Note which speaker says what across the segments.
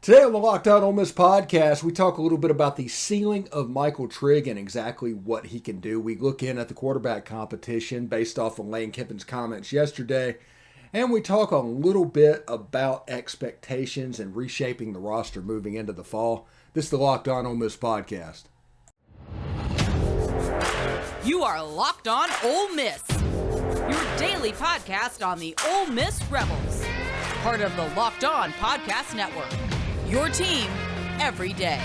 Speaker 1: Today on the Locked On Ole Miss podcast, we talk a little bit about the ceiling of Michael Trigg and exactly what he can do. We look in at the quarterback competition based off of Lane Kiffin's comments yesterday, and we talk a little bit about expectations and reshaping the roster moving into the fall. This is the Locked On Ole Miss podcast.
Speaker 2: You are Locked On Ole Miss, your daily podcast on the Ole Miss Rebels, part of the Locked On Podcast Network. Your team every day.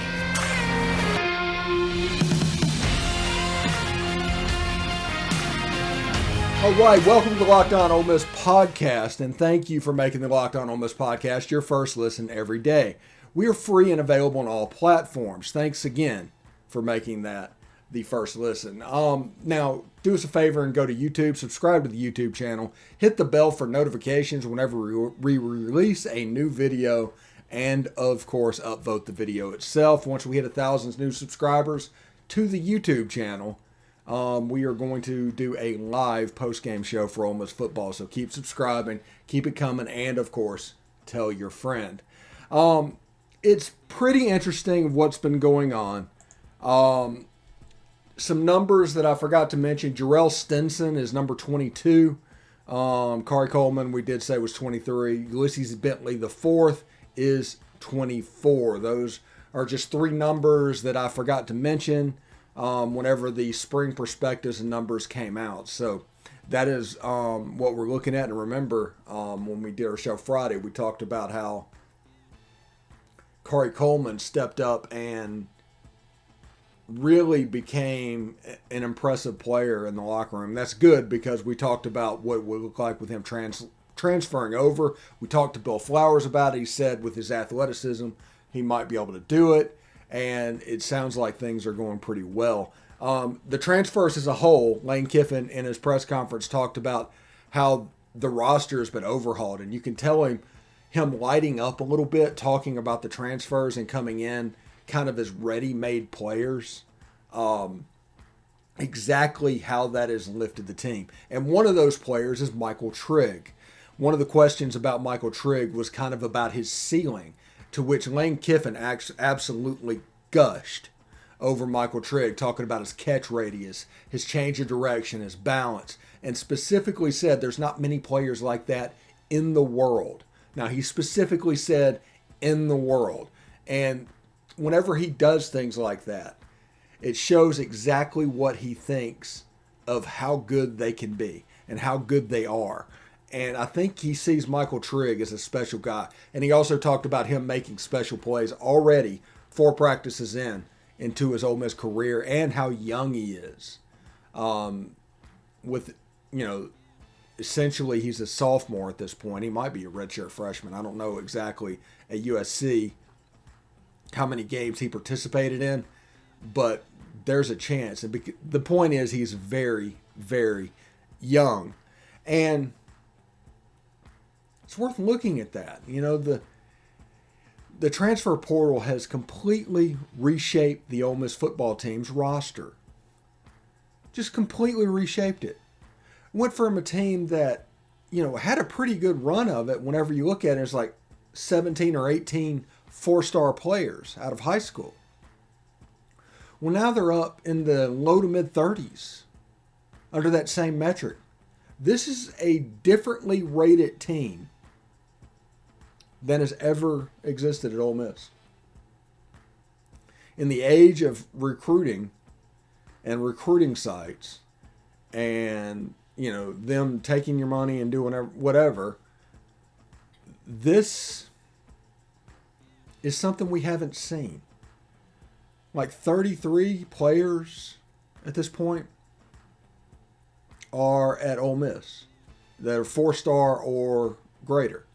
Speaker 1: All right, welcome to the Locked On Ole Miss podcast, and thank you for making the Locked On Ole Miss podcast your first listen every day. We are free and available on all platforms. Thanks again for making that the first listen. Now, do us a favor and go to YouTube, subscribe to the YouTube channel, hit the bell for notifications whenever we release a new video, and of course, upvote the video itself. Once we hit 1,000 new subscribers to the YouTube channel, we are going to do a live post-game show for Ole Miss Football. So keep subscribing, keep it coming, and of course, tell your friend. It's pretty interesting what's been going on. Some numbers that I forgot to mention. Jarrell Stinson is number 22. Kari Coleman, we did say, was 23. Ulysses Bentley, the fourth, is 24. Those are just three numbers that I forgot to mention whenever the spring perspectives and numbers came out. So that is what we're looking at. And remember, when we did our show Friday, we talked about how Kari Coleman stepped up and really became an impressive player in the locker room. That's good because we talked about what it would look like with him transferring over. We talked to Bill Flowers about it. He said with his athleticism, he might be able to do it. And it sounds like things are going pretty well. The transfers as a whole, Lane Kiffin in his press conference talked about how the roster has been overhauled. And you can tell him lighting up a little bit, talking about the transfers and coming in kind of as ready-made players. Exactly how that has lifted the team. And one of those players is Michael Trigg. One of the questions about Michael Trigg was kind of about his ceiling, to which Lane Kiffin absolutely gushed over Michael Trigg, talking about his catch radius, his change of direction, his balance, and specifically said there's not many players like that in the world. Now, he specifically said in the world. And whenever he does things like that, it shows exactly what he thinks of how good they can be and how good they are. And I think he sees Michael Trigg as a special guy. And he also talked about him making special plays already 4 practices into his Ole Miss career and how young he is. Essentially he's a sophomore at this point. He might be a redshirt freshman. I don't know exactly at USC how many games he participated in, but there's a chance. And the point is he's very, very young. And it's worth looking at that. You know, the transfer portal has completely reshaped the Ole Miss football team's roster. Just completely reshaped it. Went from a team that, had a pretty good run of it. Whenever you look at it, it's like 17 or 18 4-star players out of high school. Well, now they're up in the low to mid 30s under that same metric. This is a differently rated team than has ever existed at Ole Miss. In the age of recruiting and recruiting sites and, them taking your money and doing whatever, this is something we haven't seen. Like 33 players at this point are at Ole Miss that are 4-star or greater.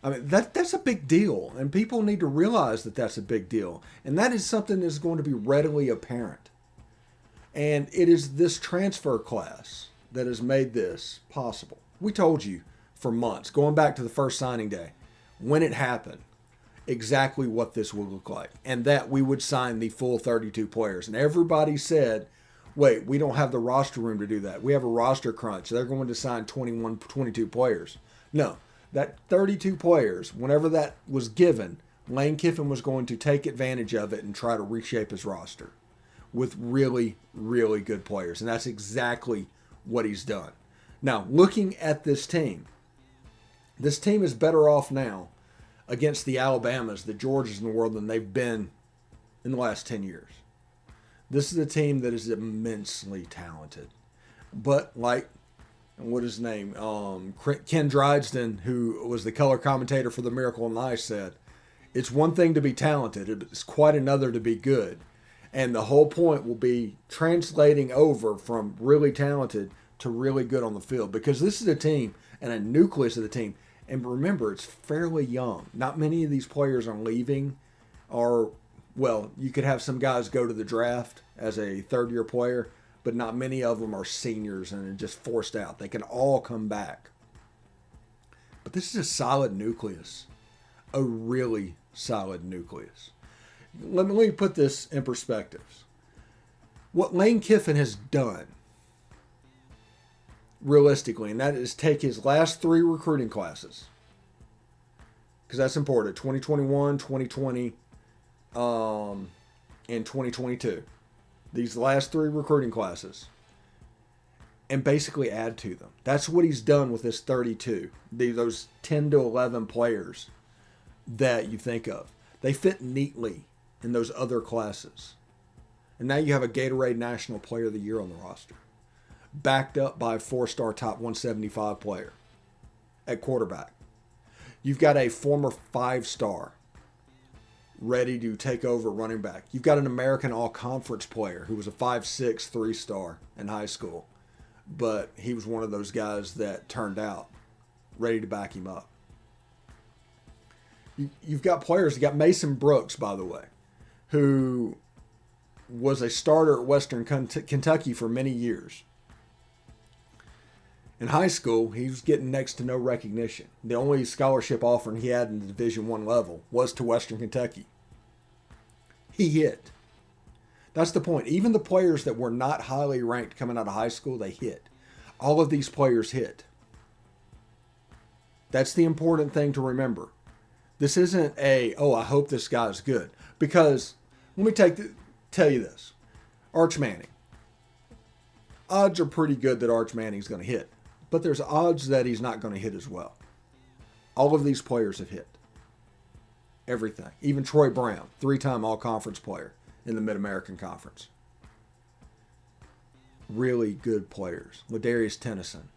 Speaker 1: I mean, that's a big deal, and people need to realize that that's a big deal. And that is something that's going to be readily apparent. And it is this transfer class that has made this possible. We told you for months, going back to the first signing day, when it happened, exactly what this would look like, and that we would sign the full 32 players. And everybody said, wait, we don't have the roster room to do that. We have a roster crunch. They're going to sign 21, 22 players. No. That 32 players, whenever that was given, Lane Kiffin was going to take advantage of it and try to reshape his roster with really, really good players. And that's exactly what he's done. Now, looking at this team is better off now against the Alabamas, the Georgias in the world than they've been in the last 10 years. This is a team that is immensely talented. But like, what is his name? Ken Dryden, who was the color commentator for the Miracle on Ice, said, it's one thing to be talented, it's quite another to be good. And the whole point will be translating over from really talented to really good on the field. Because this is a team and a nucleus of the team. And remember, it's fairly young. Not many of these players are leaving. Well, you could have some guys go to the draft as a third-year player, but not many of them are seniors and are just forced out. They can all come back. But this is a solid nucleus. A really solid nucleus. Let me put this in perspective. What Lane Kiffin has done, realistically, and that is take his last 3 recruiting classes, because that's important, 2021, 2020, and 2022. These last 3 recruiting classes, and basically add to them. That's what he's done with this 32, those 10 to 11 players that you think of. They fit neatly in those other classes. And now you have a Gatorade National Player of the Year on the roster, backed up by a 4-star top 175 player at quarterback. You've got a former 5-star ready to take over running back. You've got an American All-Conference player who was a 5'6", 3-star in high school, but he was one of those guys that turned out ready to back him up. You've got players. You got Mason Brooks, by the way, who was a starter at Western Kentucky for many years. In high school, he was getting next to no recognition. The only scholarship offering he had in the Division I level was to Western Kentucky. He hit. That's the point. Even the players that were not highly ranked coming out of high school, they hit. All of these players hit. That's the important thing to remember. This isn't I hope this guy's good. Because, let me tell you this. Arch Manning. Odds are pretty good that Arch Manning's going to hit. But there's odds that he's not going to hit as well. All of these players have hit. Everything. Even Troy Brown, 3-time All-Conference player in the Mid-American Conference. Really good players. Ladarius Tennyson.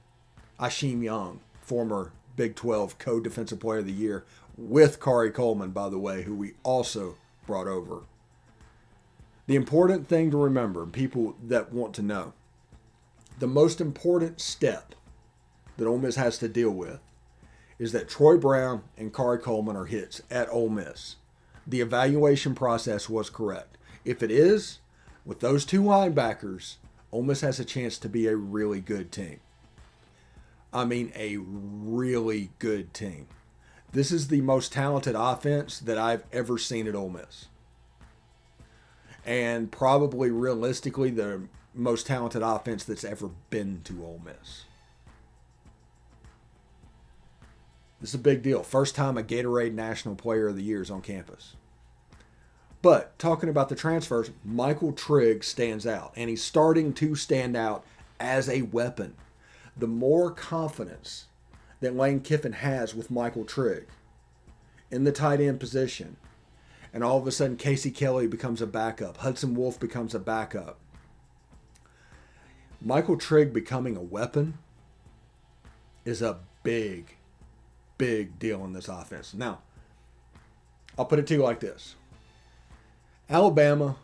Speaker 1: Asheem Young, former Big 12 Co-Defensive Player of the Year, with Kari Coleman, by the way, who we also brought over. The important thing to remember, people that want to know, the most important step that Ole Miss has to deal with is that Troy Brown and Kari Coleman are hits at Ole Miss. The evaluation process was correct. If it is, with those 2 linebackers, Ole Miss has a chance to be a really good team. I mean, a really good team. This is the most talented offense that I've ever seen at Ole Miss. And probably realistically the most talented offense that's ever been to Ole Miss. This is a big deal. First time a Gatorade National Player of the Year is on campus. But talking about the transfers, Michael Trigg stands out. And he's starting to stand out as a weapon. The more confidence that Lane Kiffin has with Michael Trigg in the tight end position, and all of a sudden Casey Kelly becomes a backup, Hudson Wolf becomes a backup, Michael Trigg becoming a weapon is a big deal in this offense. Now, I'll put it to you like this. Alabama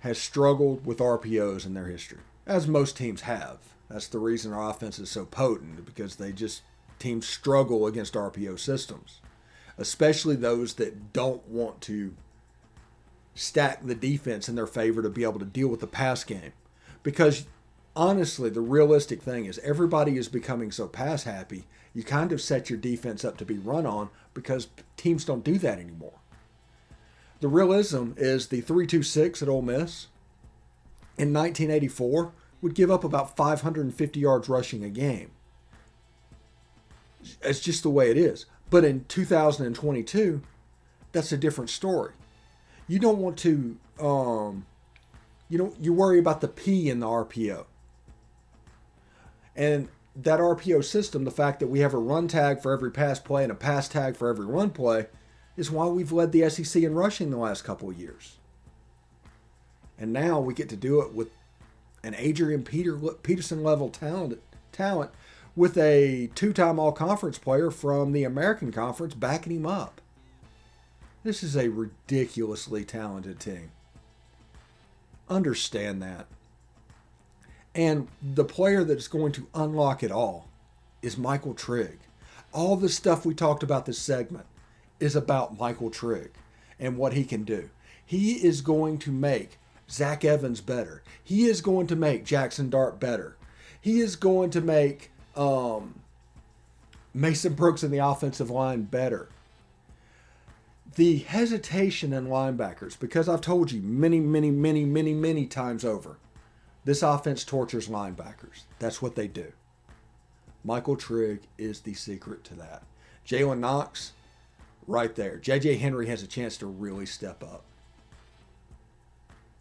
Speaker 1: has struggled with RPOs in their history, as most teams have. That's the reason our offense is so potent, because teams struggle against RPO systems, especially those that don't want to stack the defense in their favor to be able to deal with the pass game. Because honestly, the realistic thing is everybody is becoming so pass happy, you kind of set your defense up to be run on because teams don't do that anymore. The realism is the 3-2-6 at Ole Miss in 1984 would give up about 550 yards rushing a game. It's just the way it is. But in 2022, that's a different story. You don't want to, you worry about the P in the RPO. And that RPO system, the fact that we have a run tag for every pass play and a pass tag for every run play, is why we've led the SEC in rushing the last couple of years. And now we get to do it with an Adrian Peterson level talent with a 2-time all-conference player from the American Conference backing him up. This is a ridiculously talented team. Understand that. And the player that's going to unlock it all is Michael Trigg. All the stuff we talked about this segment is about Michael Trigg and what he can do. He is going to make Zach Evans better. He is going to make Jaxson Dart better. He is going to make Mason Brooks in the offensive line better. The hesitation in linebackers, because I've told you many times over, this offense tortures linebackers. That's what they do. Michael Trigg is the secret to that. Jalen Knox, right there. J.J. Henry has a chance to really step up.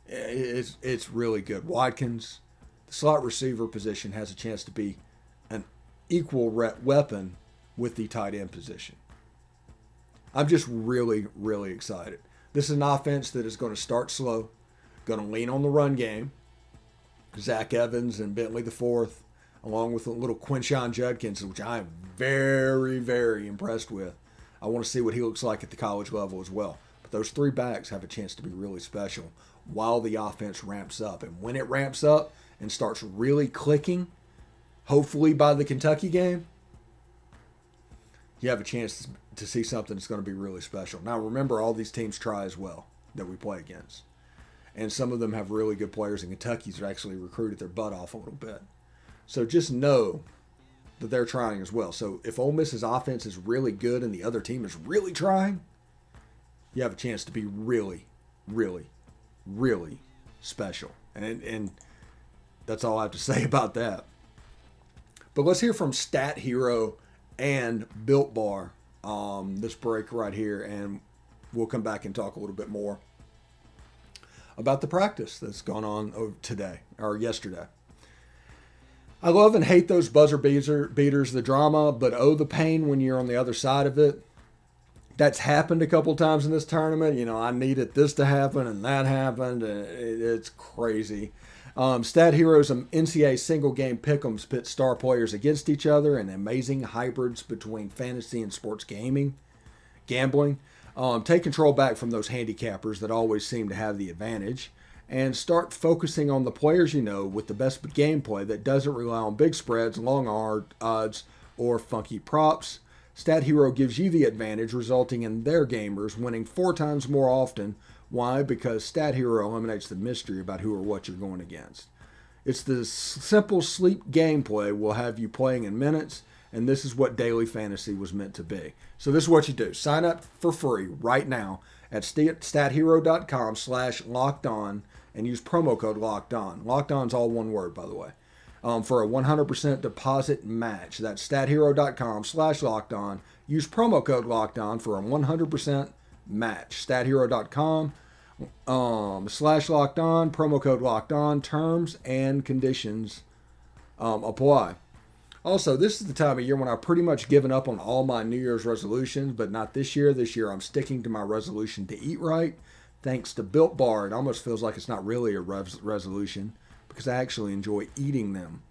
Speaker 1: It's really good. Watkins, the slot receiver position, has a chance to be an equal weapon with the tight end position. I'm just really excited. This is an offense that is going to start slow, going to lean on the run game. Zach Evans and Bentley IV, along with a little Quinshon Judkins, which I am very impressed with. I want to see what he looks like at the college level as well. But those three backs have a chance to be really special while the offense ramps up. And when it ramps up and starts really clicking, hopefully by the Kentucky game, you have a chance to see something that's going to be really special. Now, remember, all these teams try as well that we play against. And some of them have really good players, and Kentucky's actually recruited their butt off a little bit. So just know that they're trying as well. So if Ole Miss's offense is really good and the other team is really trying, you have a chance to be really special. And that's all I have to say about that. But let's hear from Stat Hero and Built Bar this break right here, and we'll come back and talk a little bit more about the practice that's gone on today or yesterday. I love and hate those buzzer beaters, the drama, but oh, the pain when you're on the other side of it. That's happened a couple times in this tournament. You know, I needed this to happen and that happened. It's crazy. Stat Heroes and NCAA single game pick'ems pit star players against each other and amazing hybrids between fantasy and sports gambling. Take control back from those handicappers that always seem to have the advantage and start focusing on the players you know with the best gameplay that doesn't rely on big spreads, long odds, or funky props. Stat Hero gives you the advantage, resulting in their gamers winning 4 times more often. Why? Because Stat Hero eliminates the mystery about who or what you're going against. It's the simple sleep gameplay will have you playing in minutes, and this is what daily fantasy was meant to be. So this is what you do. Sign up for free right now at stathero.com/lockedon and use promo code LOCKEDON. LOCKEDON's all one word, by the way. For a 100% deposit match. That's stathero.com/lockedon. Use promo code LOCKEDON for a 100% match. stathero.com/lockedon. Promo code LOCKEDON. Terms and conditions apply. Also, this is the time of year when I've pretty much given up on all my New Year's resolutions, but not this year. This year I'm sticking to my resolution to eat right. Thanks to Built Bar, it almost feels like it's not really a resolution because I actually enjoy eating them.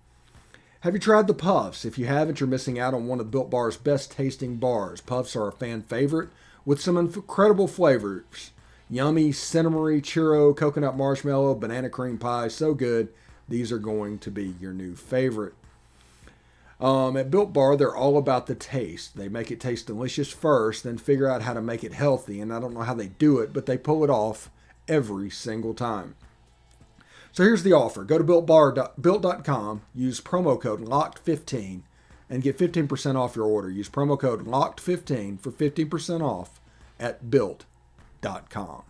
Speaker 1: Have you tried the Puffs? If you haven't, you're missing out on one of Built Bar's best tasting bars. Puffs are a fan favorite with some incredible flavors. Yummy, cinnamon, churro, coconut marshmallow, banana cream pie. So good. These are going to be your new favorite. At Built Bar, they're all about the taste. They make it taste delicious first, then figure out how to make it healthy. And I don't know how they do it, but they pull it off every single time. So here's the offer. Go to built.com, use promo code LOCKED15, and get 15% off your order. Use promo code LOCKED15 for 15% off at built.com.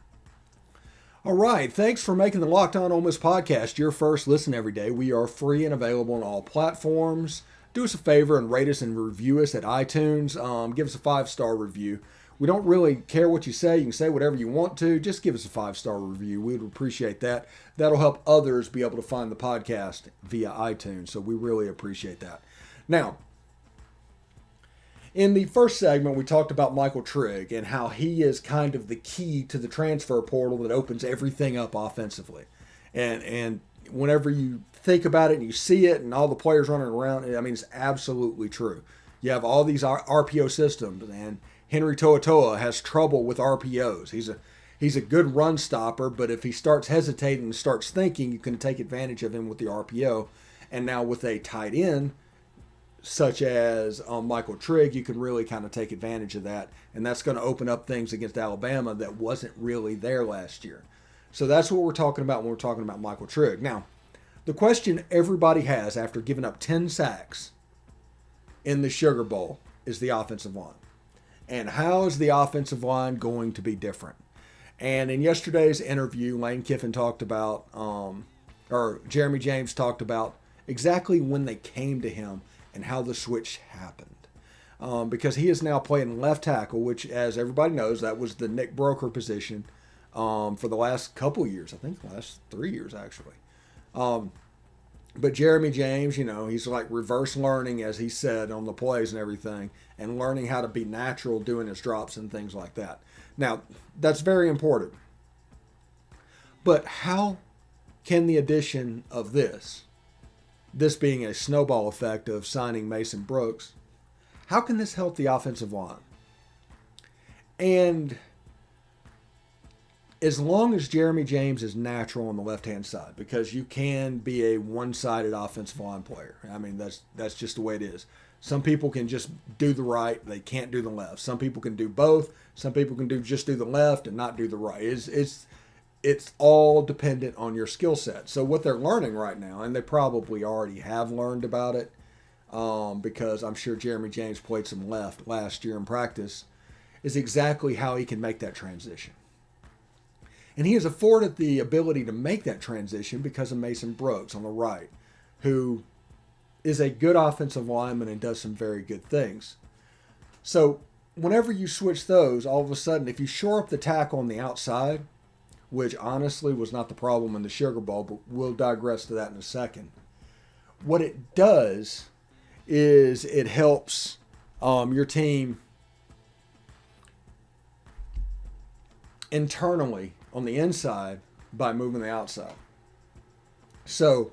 Speaker 1: All right, thanks for making the Locked On Ole Miss podcast your first listen every day. We are free and available on all platforms. Do us a favor and rate us and review us at iTunes. Give us a 5-star review. We don't really care what you say. You can say whatever you want to. Just give us a 5-star review. We would appreciate that. That'll help others be able to find the podcast via iTunes. So we really appreciate that. Now, in the first segment, we talked about Michael Trigg and how he is kind of the key to the transfer portal that opens everything up offensively. And whenever you think about it and you see it and all the players running around, I mean, it's absolutely true. You have all these RPO systems, and Henry To'oTo'o has trouble with RPOs. He's a good run stopper, but if he starts hesitating and starts thinking, you can take advantage of him with the RPO. And now with a tight end, such as Michael Trigg, you can really kind of take advantage of that. And that's going to open up things against Alabama that wasn't really there last year. So that's what we're talking about when we're talking about Michael Trigg. Now, the question everybody has after giving up 10 sacks in the Sugar Bowl is the offensive line. And how is the offensive line going to be different? And in yesterday's interview, Lane Kiffin talked about, or Jeremy James talked about exactly when they came to him and how the switch happened. Because he is now playing left tackle, which, as everybody knows, that was the Nick Broeker position for the last couple years. I think the last 3 years, actually. But Jeremy James, he's like reverse learning, as he said, on the plays and everything, and learning how to be natural doing his drops and things like that. Now, that's very important. But how can the addition of this being a snowball effect of signing Mason Brooks, how can this help the offensive line? And as long as Jeremy James is natural on the left-hand side, because you can be a one-sided offensive line player. I mean, that's just the way it is. Some people can just do the right. They can't do the left. Some people can do both. Some people can just do the left and not do the right. It's all dependent on your skill set. So what they're learning right now, and they probably already have learned about it, because I'm sure Jeremy James played some left last year in practice, is exactly how he can make that transition. And he has afforded the ability to make that transition because of Mason Brooks on the right, who is a good offensive lineman and does some very good things. So whenever you switch those, all of a sudden, if you shore up the tackle on the outside, which honestly was not the problem in the Sugar Bowl, but we'll digress to that in a second. What it does is it helps your team internally on the inside by moving the outside. So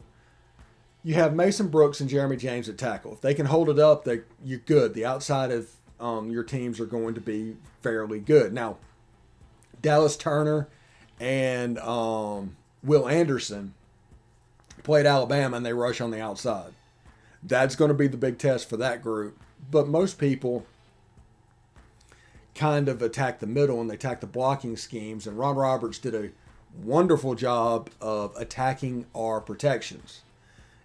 Speaker 1: you have Mason Brooks and Jeremy James at tackle. If they can hold it up, you're good. The outside of your teams are going to be fairly good. Now, Dallas Turner and Will Anderson played Alabama, and they rush on the outside. That's going to be the big test for that group. But most people kind of attack the middle, and they attack the blocking schemes. And Ron Roberts did a wonderful job of attacking our protections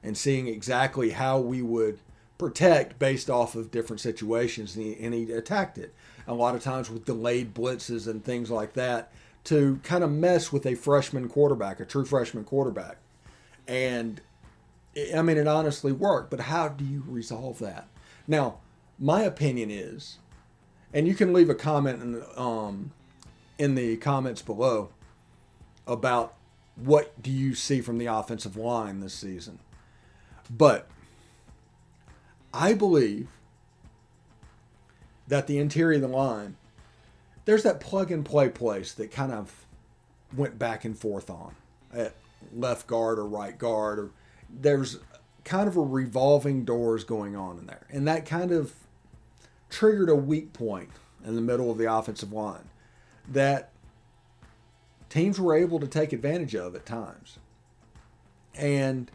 Speaker 1: and seeing exactly how we would protect based off of different situations. And he attacked it a lot of times with delayed blitzes and things like that to kind of mess with a freshman quarterback, a true freshman quarterback. And I mean, it honestly worked, but how do you resolve that? Now, my opinion is, and you can leave a comment in the comments below about what do you see from the offensive line this season. But I believe that the interior of the line, there's that plug-and-play place that kind of went back and forth on at left guard or right guard. Or there's kind of a revolving doors going on in there. And that kind of triggered a weak point in the middle of the offensive line that teams were able to take advantage of at times. And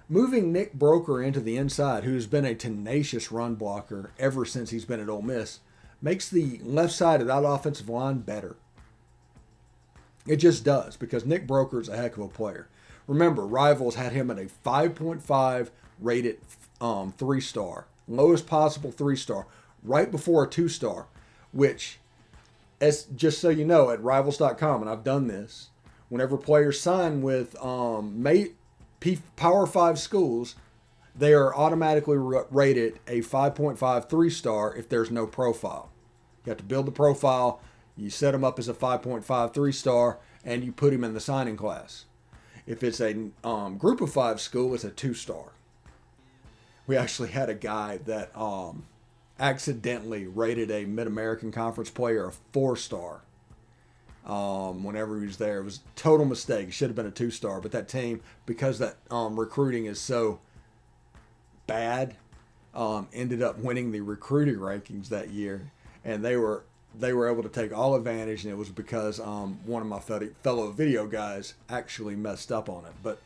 Speaker 1: moving Nick Broeker into the inside, who's been a tenacious run blocker ever since he's been at Ole Miss, makes the left side of that offensive line better. It just does, because Nick Broeker is a heck of a player. Remember, Rivals had him at a 5.5 rated 3-star, lowest possible 3-star, right before a 2-star, which, as just so you know, at Rivals.com, and I've done this, whenever players sign with Power 5 schools, they are automatically rated a 5.5 3-star if there's no profile. You have to build the profile. You set him up as a 5.53 star, and you put him in the signing class. If it's a group of 5 school, it's a 2-star. We actually had a guy that accidentally rated a Mid-American Conference player a 4-star. Whenever he was there, it was a total mistake. It should have been a 2-star, but that team, because that recruiting is so bad, ended up winning the recruiting rankings that year, and they were able to take all advantage, and it was because one of my fellow video guys actually messed up on it. But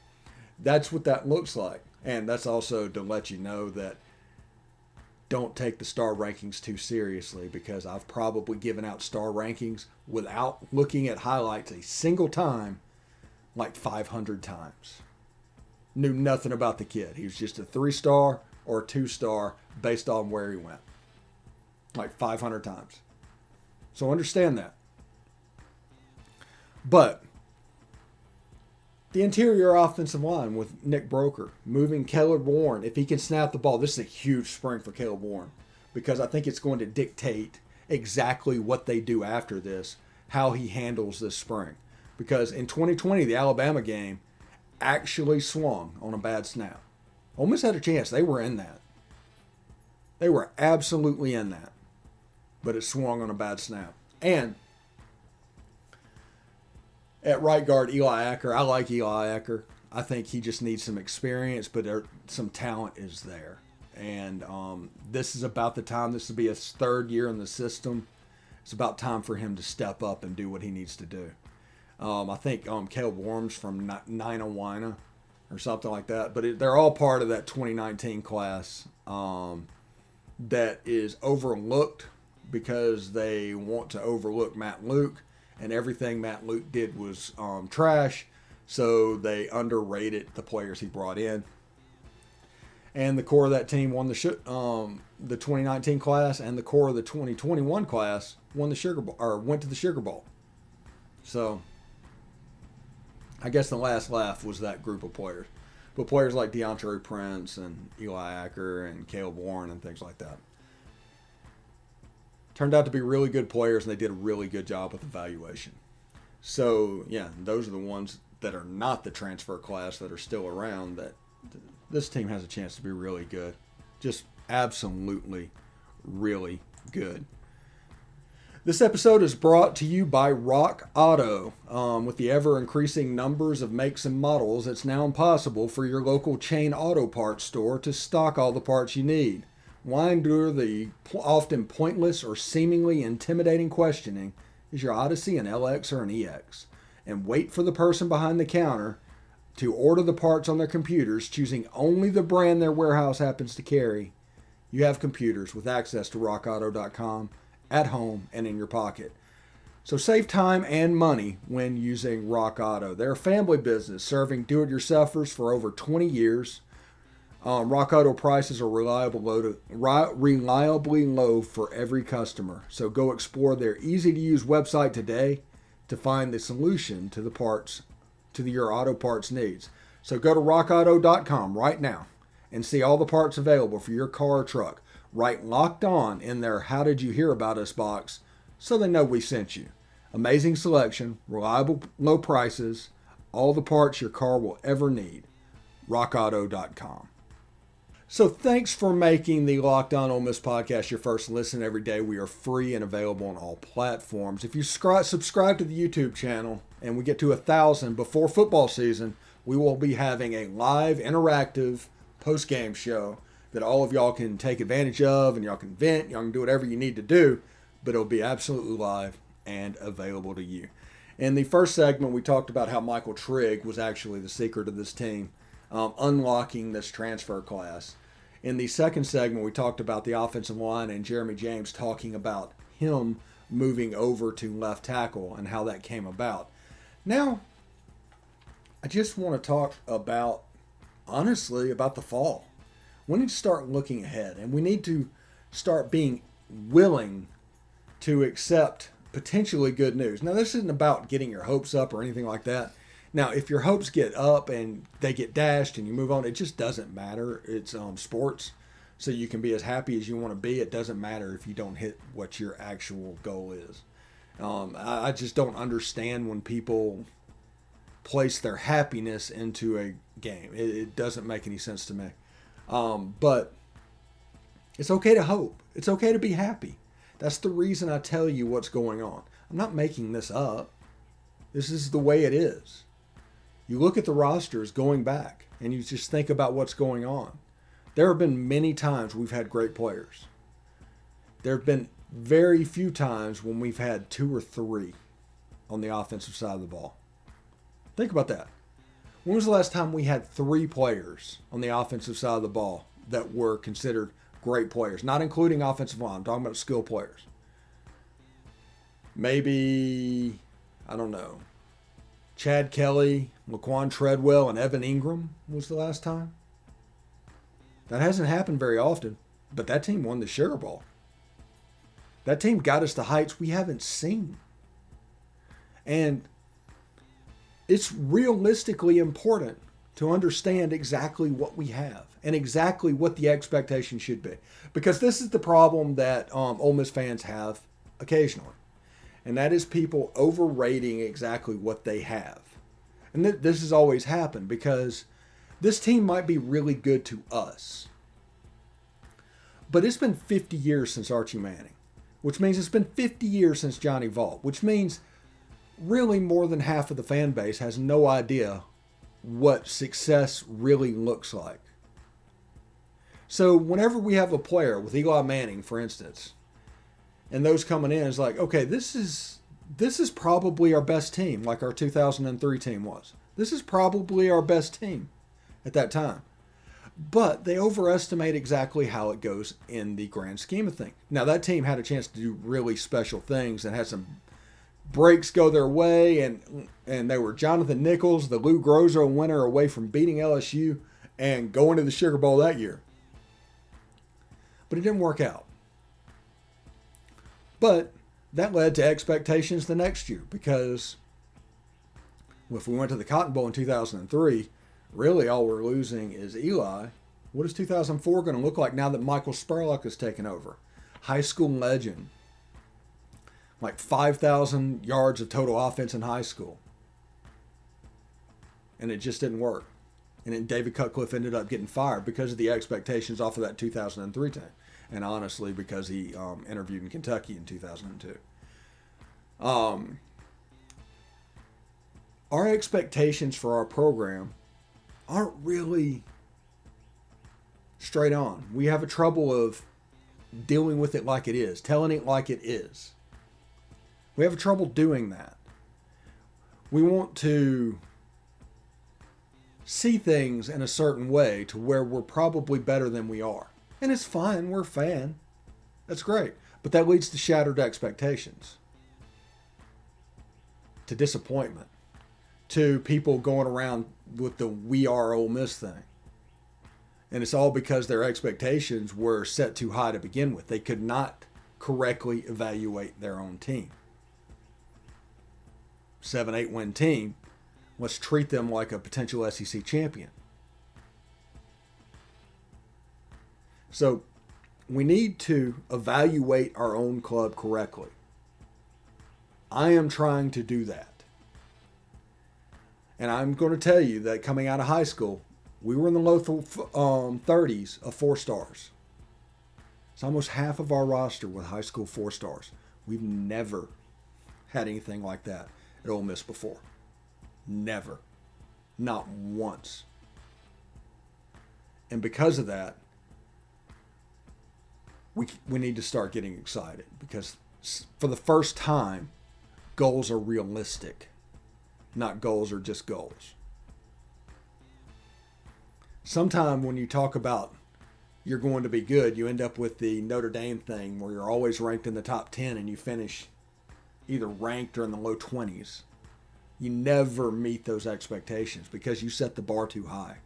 Speaker 1: that's what that looks like, and that's also to let you know that don't take the star rankings too seriously, because I've probably given out star rankings without looking at highlights a single time like 500 times. Knew nothing about the kid. He was just a 3-star or a 2-star based on where he went. Like 500 times. So understand that. But the interior offensive line with Nick Broeker, moving Caleb Warren, if he can snap the ball, this is a huge spring for Caleb Warren, because I think it's going to dictate exactly what they do after this, how he handles this spring. Because in 2020, the Alabama game actually swung on a bad snap. Ole Miss had a chance. They were in that. They were absolutely in that. But it swung on a bad snap. And at right guard, Eli Acker. I like Eli Acker. I think he just needs some experience, but some talent is there. And this is about the time. This will be his 3rd year in the system. It's about time for him to step up and do what he needs to do. I think Caleb Warren's from Nina or something like that. But they're all part of that 2019 class that is overlooked because they want to overlook Matt Luke. And everything Matt Luke did was trash, so they underrated the players he brought in. And the core of that team won the 2019 class, and the core of the 2021 class won the Sugar Bowl, or went to the Sugar Bowl. So I guess the last laugh was that group of players. But players like DeAndre Prince and Eli Acker and Caleb Warren and things like that turned out to be really good players, and they did a really good job with evaluation. So, yeah, those are the ones that are not the transfer class that are still around, that this team has a chance to be really good. Just absolutely really good. This episode is brought to you by Rock Auto. With the ever-increasing numbers of makes and models, it's now impossible for your local chain auto parts store to stock all the parts you need. Why endure the often pointless or seemingly intimidating questioning, is your Odyssey an LX or an EX? And wait for the person behind the counter to order the parts on their computers, choosing only the brand their warehouse happens to carry. You have computers with access to rockauto.com at home and in your pocket. So save time and money when using Rock Auto. They're a family business serving do-it-yourselfers for over 20 years. Rock Auto prices are reliably low for every customer. So go explore their easy-to-use website today to find the solution to your auto parts needs. So go to rockauto.com right now and see all the parts available for your car or truck. Write Locked On in their How Did You Hear About Us box so they know we sent you. Amazing selection, reliable low prices, all the parts your car will ever need. rockauto.com. So thanks for making the Locked On Ole Miss podcast your first listen every day. We are free and available on all platforms. If you subscribe to the YouTube channel and we get to 1,000 before football season, we will be having a live, interactive post-game show that all of y'all can take advantage of, and y'all can vent, y'all can do whatever you need to do, but it'll be absolutely live and available to you. In the first segment, we talked about how Michael Trigg was actually the secret of this team, unlocking this transfer class. In the second segment, we talked about the offensive line and Jeremy James talking about him moving over to left tackle and how that came about. Now, I just want to talk about, honestly, about the fall. We need to start looking ahead, and we need to start being willing to accept potentially good news. Now, this isn't about getting your hopes up or anything like that. Now, if your hopes get up and they get dashed and you move on, it just doesn't matter. It's sports. so you can be as happy as you want to be. It doesn't matter if you don't hit what your actual goal is. I just don't understand when people place their happiness into a game. It doesn't make any sense to me. But it's okay to hope. It's okay to be happy. That's the reason I tell you what's going on. I'm not making this up. This is the way it is. You look at the rosters going back and you just think about what's going on. There have been many times we've had great players. There have been very few times when we've had 2 or 3 on the offensive side of the ball. Think about that. When was the last time we had 3 players on the offensive side of the ball that were considered great players? Not including offensive line. I'm talking about skill players. Maybe, I don't know, Chad Kelly, Laquan Treadwell, and Evan Ingram was the last time. That hasn't happened very often, but that team won the Sugar Bowl. That team got us to heights we haven't seen. And it's realistically important to understand exactly what we have and exactly what the expectation should be. Because this is the problem that Ole Miss fans have occasionally. And that is people overrating exactly what they have. And this has always happened because this team might be really good to us. But it's been 50 years since Archie Manning, which means it's been 50 years since Johnny Vaught, which means really more than half of the fan base has no idea what success really looks like. So whenever we have a player with Eli Manning, for instance, and those coming in is like, okay, this is probably our best team, like our 2003 team was. This is probably our best team at that time. But they overestimate exactly how it goes in the grand scheme of things. Now, that team had a chance to do really special things and had some breaks go their way, and they were Jonathan Nichols, the Lou Groza winner, away from beating LSU and going to the Sugar Bowl that year. But it didn't work out. But that led to expectations the next year, because if we went to the Cotton Bowl in 2003, really all we're losing is Eli. What is 2004 going to look like now that Michael Spurlock has taken over? High school legend. Like 5,000 yards of total offense in high school. And it just didn't work. And then David Cutcliffe ended up getting fired because of the expectations off of that 2003 team. And honestly, because he interviewed in Kentucky in 2002. Our expectations for our program aren't really straight on. We have a trouble of dealing with it like it is, telling it like it is. We have trouble doing that. We want to see things in a certain way to where we're probably better than we are. And it's fine, we're a fan. That's great. But that leads to shattered expectations, to disappointment, to people going around with the "we are Ole Miss" thing. And it's all because their expectations were set too high to begin with. They could not correctly evaluate their own team. 7-8 win team, let's treat them like a potential SEC champion. So we need to evaluate our own club correctly. I am trying to do that. And I'm going to tell you that coming out of high school, we were in the low 30s of 4 stars. It's almost half of our roster with high school 4 stars. We've never had anything like that at Ole Miss before. Never. Not once. And because of that, we need to start getting excited, because for the first time, goals are realistic. Not goals are just goals. Sometime when you talk about you're going to be good, you end up with the Notre Dame thing where you're always ranked in the top 10 and you finish either ranked or in the low 20s. You never meet those expectations because you set the bar too high.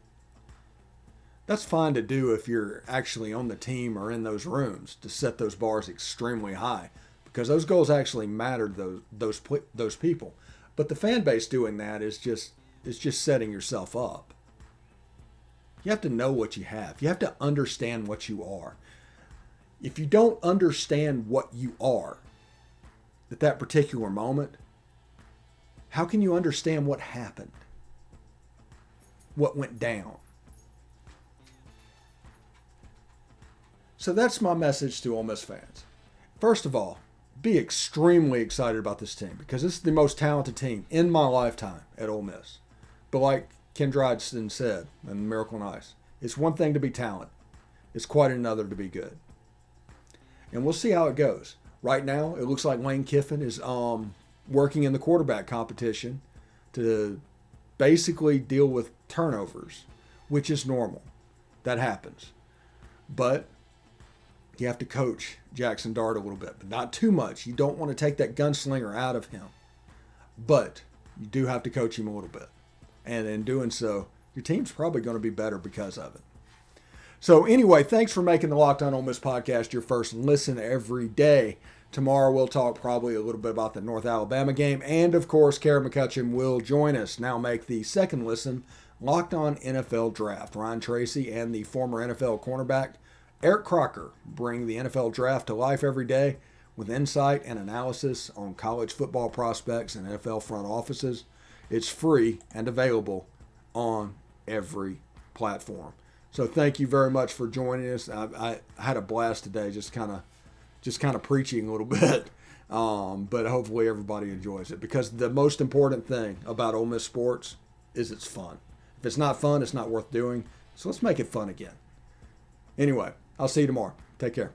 Speaker 1: That's fine to do if you're actually on the team or in those rooms, to set those bars extremely high, because those goals actually matter to those people. But the fan base doing that is just setting yourself up. You have to know what you have. You have to understand what you are. If you don't understand what you are at that particular moment, how can you understand what happened? What went down? So that's my message to Ole Miss fans. First of all, be extremely excited about this team because this is the most talented team in my lifetime at Ole Miss. But like Ken Dryden said in Miracle on Ice, it's one thing to be talented. It's quite another to be good. And we'll see how it goes. Right now, it looks like Lane Kiffin is working in the quarterback competition to basically deal with turnovers, which is normal. That happens. But you have to coach Jaxson Dart a little bit, but not too much. You don't want to take that gunslinger out of him. But you do have to coach him a little bit. And in doing so, your team's probably going to be better because of it. So anyway, thanks for making the Locked On Ole Miss podcast your first listen every day. Tomorrow we'll talk probably a little bit about the North Alabama game. And, of course, Kara McCutcheon will join us. Now make the second listen Locked On NFL Draft. Ryan Tracy and the former NFL cornerback Eric Crocker bring the NFL Draft to life every day with insight and analysis on college football prospects and NFL front offices. It's free and available on every platform. So thank you very much for joining us. I had a blast today, just kind of preaching a little bit, but hopefully everybody enjoys it because the most important thing about Ole Miss Sports is it's fun. If it's not fun, it's not worth doing. So let's make it fun again. Anyway, I'll see you tomorrow. Take care.